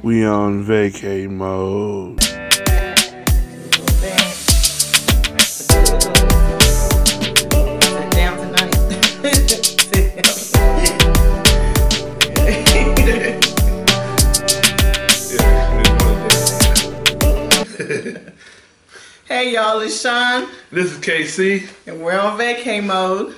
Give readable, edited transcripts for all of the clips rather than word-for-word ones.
We on vacay mode. Hey y'all, it's Sean. This is KC. And we're on vacay mode.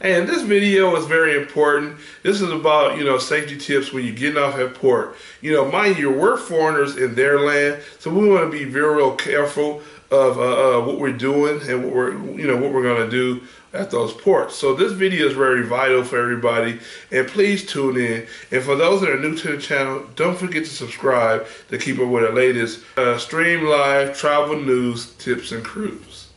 And this video is very important. This is about, safety tips when you're getting off at port. Mind you, we're foreigners in their land, so we want to be very real careful of what we're doing and what we're going to do at those ports. So this video is very vital for everybody, and please tune in. And for those that are new to the channel, don't forget to subscribe to keep up with the latest stream live travel news, tips, and cruise.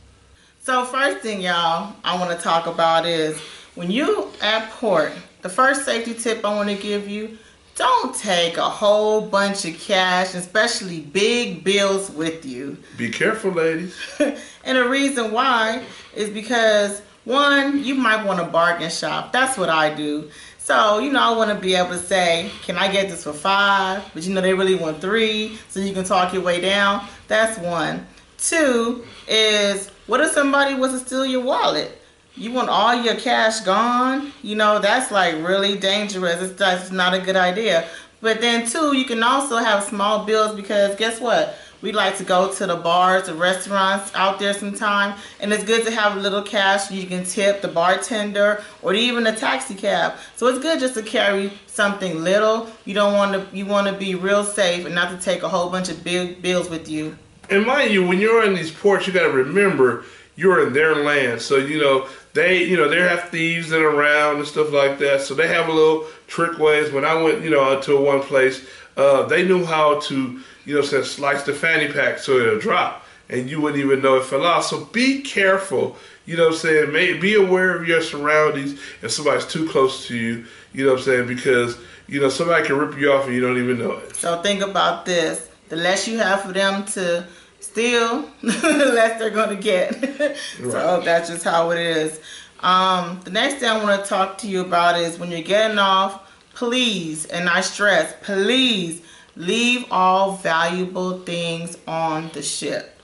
So first thing, y'all, I want to talk about is when you at port, the first safety tip I want to give you, don't take a whole bunch of cash, especially big bills with you. Be careful, ladies. And the reason why is because, one, you might want to bargain shop. That's what I do. So, I want to be able to say, can I get this for $5? But they really want $3, so you can talk your way down. That's one. Two is, what if somebody was to steal your wallet? You want all your cash gone? That's like really dangerous. That's not a good idea. But then two, you can also have small bills because guess what? We like to go to the bars, the restaurants out there sometime, and it's good to have a little cash you can tip the bartender or even a taxi cab. So it's good just to carry something little. You want to be real safe and not to take a whole bunch of big bills with you. And mind you, when you're in these ports, you got to remember you're in their land. So they have thieves that are around and stuff like that. So they have a little trick ways. When I went to one place, they knew how to slice the fanny pack so it'll drop and you wouldn't even know it fell out. So be careful. Be aware of your surroundings if somebody's too close to you. Because somebody can rip you off and you don't even know it. So think about this. The less you have for them to steal, the less they're going to get. Right. So that's just how it is. The next thing I want to talk to you about is when you're getting off, please, and I stress, please leave all valuable things on the ship.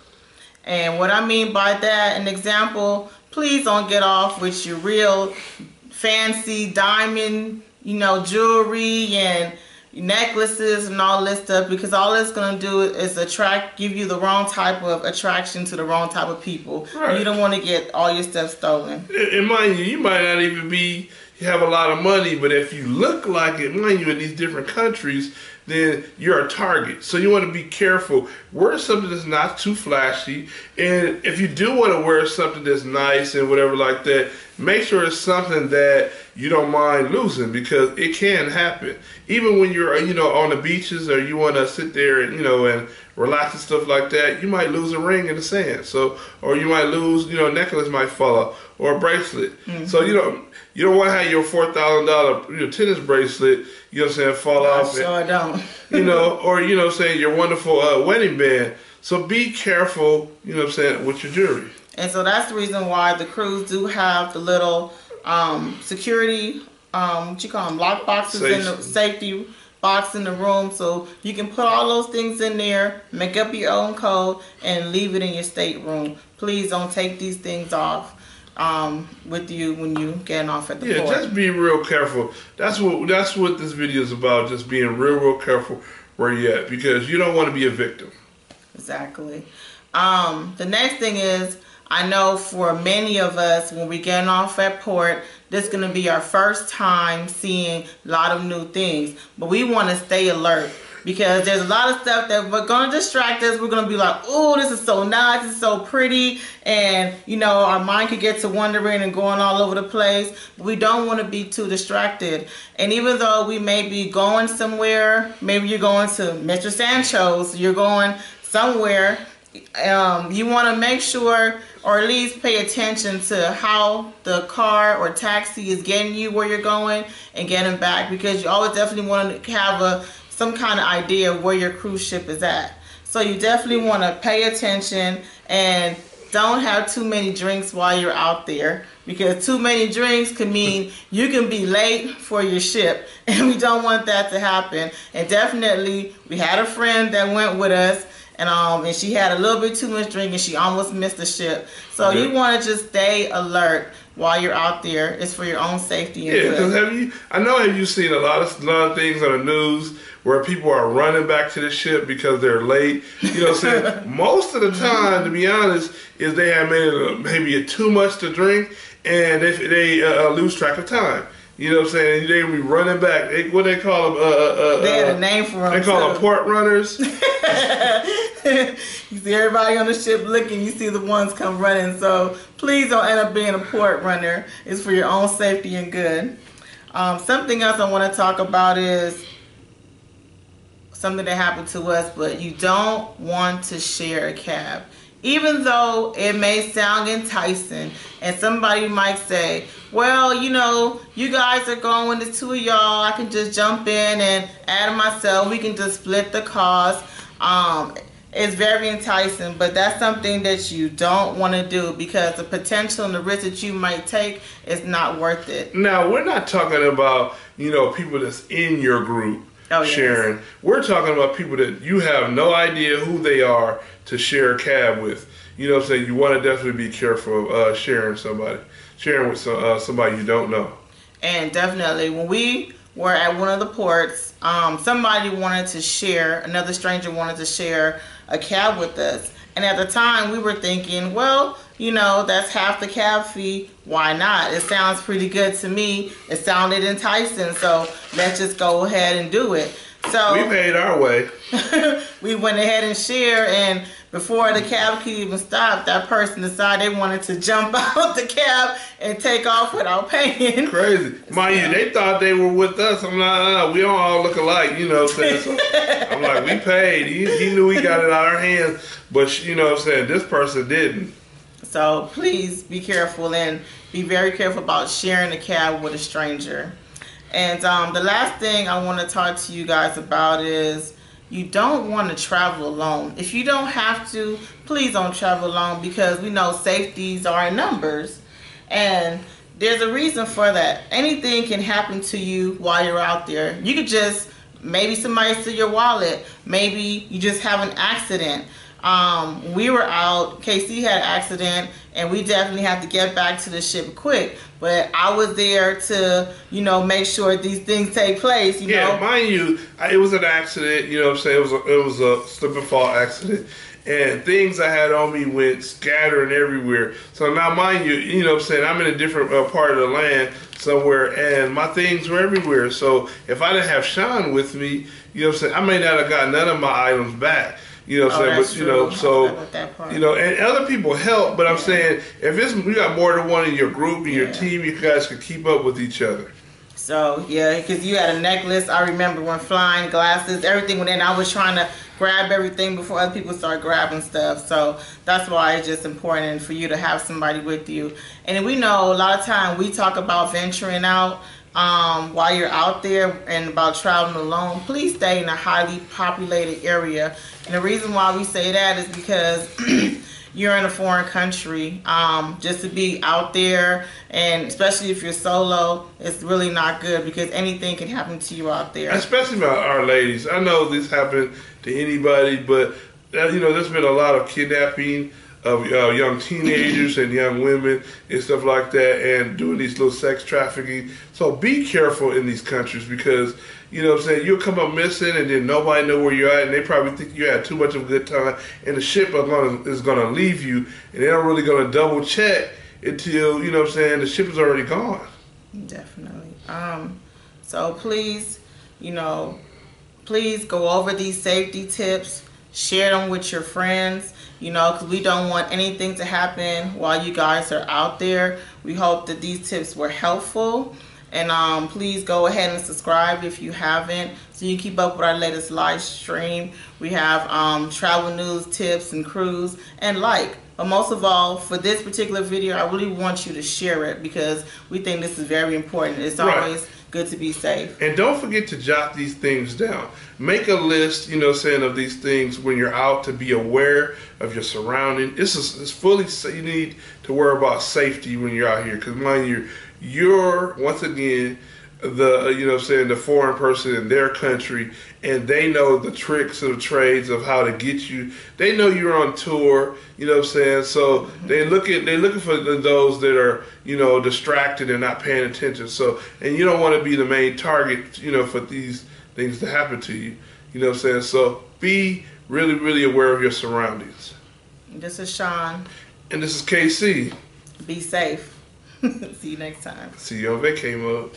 And what I mean by that, an example, please don't get off with your real fancy diamond, jewelry and necklaces and all this stuff, because all it's going to do is give you the wrong type of attraction to the wrong type of people. Right. You don't want to get all your stuff stolen. And mind you might not even have a lot of money, but if you look like it, mind you, in these different countries, then you're a target. So you want to be careful. Wear something that's not too flashy. And if you do want to wear something that's nice and whatever like that, make sure it's something that you don't mind losing, because it can happen. Even when you're, on the beaches or you want to sit there and, and relax and stuff like that, you might lose a ring in the sand. So, or you might lose, a necklace might fall off or a bracelet. Mm-hmm. So, you don't want to have your $4,000 tennis bracelet, fall off. Sure I don't. Or, your wonderful wedding band. So be careful, with your jewelry. And so that's the reason why the crews do have the little security, what you call them, lock boxes in the safety box in the room. So you can put all those things in there, make up your own code, and leave it in your stateroom. Please don't take these things off with you when you getting off at the port. Yeah, just be real careful. That's what this video is about. Just being real careful where you're at, because you don't want to be a victim. Exactly. The next thing is, I know for many of us, when we're getting off at port, this is going to be our first time seeing a lot of new things. But we want to stay alert, because there's a lot of stuff that we're going to distract us. We're going to be like, oh, this is so nice, this is so pretty. And, our mind could get to wandering and going all over the place. But we don't want to be too distracted. And even though we may be going somewhere, maybe you're going to Mr. Sancho's, you're going somewhere, you want to make sure, or at least pay attention to how the car or taxi is getting you where you're going and getting back, because you always definitely want to have some kind of idea of where your cruise ship is at. So you definitely want to pay attention and don't have too many drinks while you're out there, because too many drinks can mean you can be late for your ship, and we don't want that to happen. And definitely, we had a friend that went with us, and she had a little bit too much drink, and she almost missed the ship. So you want to just stay alert while you're out there. It's for your own safety. And because have you seen a lot of things on the news where people are running back to the ship because they're late? You know what I'm saying? Most of the time, to be honest, is they have maybe too much to drink, and they lose track of time. You know what I'm saying? They be running back. What they call them? They had a name for them. They call them port runners. You see everybody on the ship looking, you see the ones come running. So please don't end up being a port runner. It's for your own safety and good. Something else I want to talk about is something that happened to us, but you don't want to share a cab. Even though it may sound enticing, and somebody might say, well, you know, you guys are going, the two of y'all, I can just jump in and add myself, we can just split the cost. It's very enticing, but that's something that you don't want to do, because the potential and the risk that you might take is not worth it. Now, we're not talking about, you know, people that's in your group sharing. Yes. We're talking about people that you have no idea who they are to share a cab with. You know what I'm saying? You want to definitely be careful of sharing with somebody you don't know. And definitely, when we were at one of the ports, somebody wanted to share, another stranger wanted to share a cab with us. And at the time, we were thinking, well, you know, that's half the cab fee. Why not? It sounds pretty good to me. It sounded enticing, so let's just go ahead and do it. So we paid our way. We went ahead and shared, and before the cab could even stop, that person decided they wanted to jump out the cab and take off without paying. Crazy. Mind you, they thought they were with us. I'm like, we don't all look alike, you know what I'm saying? So I'm like, we paid. He knew he got it out of our hands, but you know what I'm saying, this person didn't. So please be careful, and be very careful about sharing a cab with a stranger. And the last thing I want to talk to you guys about is you don't want to travel alone. If you don't have to, please don't travel alone, because we know safeties are in numbers. And there's a reason for that. Anything can happen to you while you're out there. You could just, maybe somebody steal your wallet. Maybe you just have an accident. We were out, KC had an accident, and we definitely had to get back to the ship quick. But I was there to, you know, make sure these things take place, you know. Mind you, it was an accident, you know what I'm saying? It was a slip and fall accident. And things I had on me went scattering everywhere. So now, mind you, you know what I'm saying, I'm in a different part of the land somewhere, and my things were everywhere. So if I didn't have Sean with me, you know what I'm saying, I may not have got none of my items back. You know what I'm saying? But, you know, so, you know, and other people help, but I'm saying, if you got more than one in your group, in your team, you guys can keep up with each other. So, yeah, because you had a necklace. I remember when flying, glasses, everything went in. I was trying to grab everything before other people start grabbing stuff. So that's why it's just important for you to have somebody with you. And we know a lot of time we talk about venturing out while you're out there and about traveling alone. Please stay in a highly populated area. And the reason why we say that is because you're in a foreign country. Just to be out there, and especially if you're solo, it's really not good, because anything can happen to you out there. Especially about our ladies. I know this happened to anybody, but you know, there's been a lot of kidnapping of young teenagers and young women and stuff like that, and doing these little sex trafficking. So be careful in these countries, because, you know what I'm saying, you'll come up missing and then nobody know where you're at, and they probably think you had too much of a good time, and the ship is gonna leave you, and they're not really gonna double check until, you know what I'm saying, the ship is already gone. Definitely. So please, you know, please go over these safety tips, share them with your friends, you know, because we don't want anything to happen while you guys are out there. We hope that these tips were helpful. And please go ahead and subscribe if you haven't, so you can keep up with our latest live stream. We have travel news, tips, and cruise, and like. But most of all, for this particular video, I really want you to share it, because we think this is very important. It's always good to be safe. And don't forget to jot these things down. Make a list, you know, saying of these things when you're out, to be aware of your surroundings. It's fully, you need to worry about safety when you're out here, because mind you, you're once again the, you know, saying the foreign person in their country, and they know the tricks of the trades of how to get you. They know you're on tour, you know what I'm saying? So they're looking for those that are, you know, distracted and not paying attention. So, and you don't want to be the main target, you know, for these things to happen to you. You know what I'm saying? So be really, really aware of your surroundings. This is Sean. And this is KC. Be safe. See you next time. See you on vacay mode.